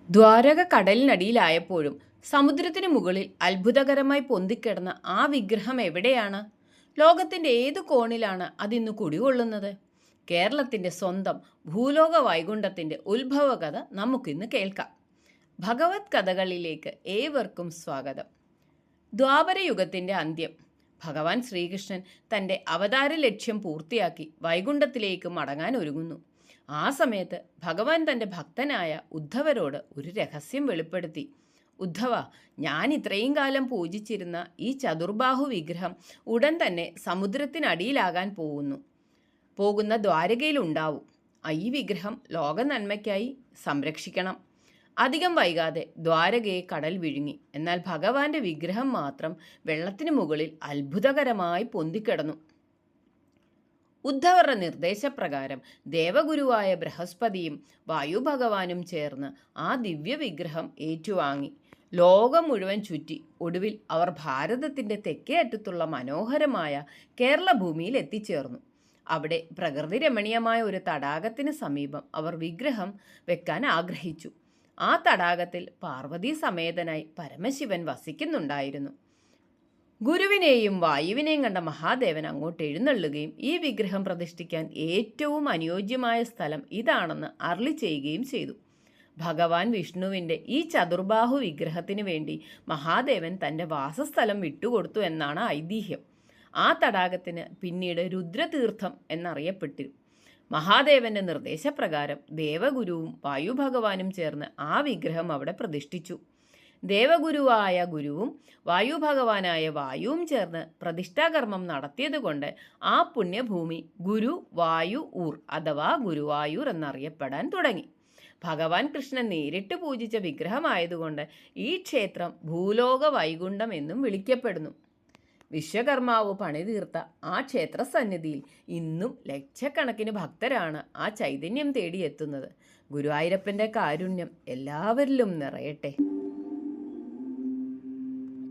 ദ്വാരക കടലിനടിയിലായപ്പോഴും സമുദ്രത്തിനു മുകളിൽ അത്ഭുതകരമായി പൊന്തിക്കിടന്ന ആ വിഗ്രഹം എവിടെയാണ്? ലോകത്തിൻ്റെ ഏതു കോണിലാണ് അതിന്ന് കുടികൊള്ളുന്നത്? കേരളത്തിൻ്റെ സ്വന്തം ഭൂലോക വൈകുണ്ഠത്തിൻ്റെ ഉത്ഭവകഥ നമുക്കിന്ന് കേൾക്കാം. ഭഗവത് കഥകളിലേക്ക് ഏവർക്കും സ്വാഗതം. ദ്വാപരയുഗത്തിൻ്റെ അന്ത്യം. ഭഗവാൻ ശ്രീകൃഷ്ണൻ തൻ്റെ അവതാര ലക്ഷ്യം പൂർത്തിയാക്കി വൈകുണ്ഠത്തിലേക്ക് മടങ്ങാൻ ഒരുങ്ങുന്നു. ആ സമയത്ത് ഭഗവാൻ തൻ്റെ ഭക്തനായ ഉദ്ധവരോട് ഒരു രഹസ്യം വെളിപ്പെടുത്തി. ഉദ്ധവ, ഞാൻ ഇത്രയും കാലം പൂജിച്ചിരുന്ന ഈ ചതുർബാഹു വിഗ്രഹം ഉടൻ തന്നെ സമുദ്രത്തിനടിയിലാകാൻ പോകുന്ന ദ്വാരകയിലുണ്ടാവും. ഈ വിഗ്രഹം ലോക നന്മയ്ക്കായി സംരക്ഷിക്കണം. അധികം വൈകാതെ ദ്വാരകയെ കടൽ വിഴുങ്ങി. എന്നാൽ ഭഗവാന്റെ വിഗ്രഹം മാത്രം വെള്ളത്തിന് മുകളിൽ അത്ഭുതകരമായി പൊന്തിക്കിടന്നു. ഉദ്ധവരുടെ നിർദ്ദേശപ്രകാരം ദേവഗുരുവായ ബൃഹസ്പതിയും വായുഭഗവാനും ചേർന്ന് ആ ദിവ്യ വിഗ്രഹം ഏറ്റുവാങ്ങി ലോകം മുഴുവൻ ചുറ്റി ഒടുവിൽ അവർ ഭാരതത്തിൻ്റെ തെക്കേ അറ്റത്തുള്ള മനോഹരമായ കേരള ഭൂമിയിൽ എത്തിച്ചേർന്നു. അവിടെ പ്രകൃതി രമണീയമായ ഒരു തടാകത്തിന് സമീപം അവർ വിഗ്രഹം വെക്കാൻ ആഗ്രഹിച്ചു. ആ തടാകത്തിൽ പാർവതീ സമേതനായി പരമശിവൻ വസിക്കുന്നുണ്ടായിരുന്നു. ഗുരുവിനെയും വായുവിനെയും കണ്ട മഹാദേവൻ അങ്ങോട്ട് എഴുന്നള്ളുകയും ഈ വിഗ്രഹം പ്രതിഷ്ഠിക്കാൻ ഏറ്റവും അനുയോജ്യമായ സ്ഥലം ഇതാണെന്ന് അരുളി ചെയ്യുകയും ചെയ്തു. ഭഗവാൻ വിഷ്ണുവിൻ്റെ ഈ ചതുർബാഹു വിഗ്രഹത്തിന് വേണ്ടി മഹാദേവൻ തൻ്റെ വാസസ്ഥലം വിട്ടുകൊടുത്തു എന്നാണ് ഐതിഹ്യം. ആ തടാകത്തിന് പിന്നീട് രുദ്രതീർത്ഥം എന്നറിയപ്പെട്ടു. മഹാദേവന്റെ നിർദ്ദേശപ്രകാരം ദേവഗുരുവും വായുഭഗവാനും ചേർന്ന് ആ വിഗ്രഹം അവിടെ പ്രതിഷ്ഠിച്ചു. ദേവഗുരുവായ ഗുരുവും വായുഭഗവാനായ വായുവും ചേർന്ന് പ്രതിഷ്ഠാകർമ്മം നടത്തിയതുകൊണ്ട് ആ പുണ്യഭൂമി ഗുരു വായു ഊർ അഥവാ ഗുരുവായൂർ എന്നറിയപ്പെടാൻ തുടങ്ങി. ഭഗവാൻ കൃഷ്ണൻ നേരിട്ട് പൂജിച്ച വിഗ്രഹമായതുകൊണ്ട് ഈ ക്ഷേത്രം ഭൂലോക വൈകുണ്ഠം എന്നും വിളിക്കപ്പെടുന്നു. വിശ്വകർമാവ് പണിതീർത്ത ആ ക്ഷേത്ര സന്നിധിയിൽ ഇന്നും ലക്ഷക്കണക്കിന് ഭക്തരാണ് ആ ചൈതന്യം തേടിയെത്തുന്നത്. ഗുരുവായൂരപ്പൻ്റെ കാരുണ്യം എല്ലാവരിലും നിറയട്ടെ.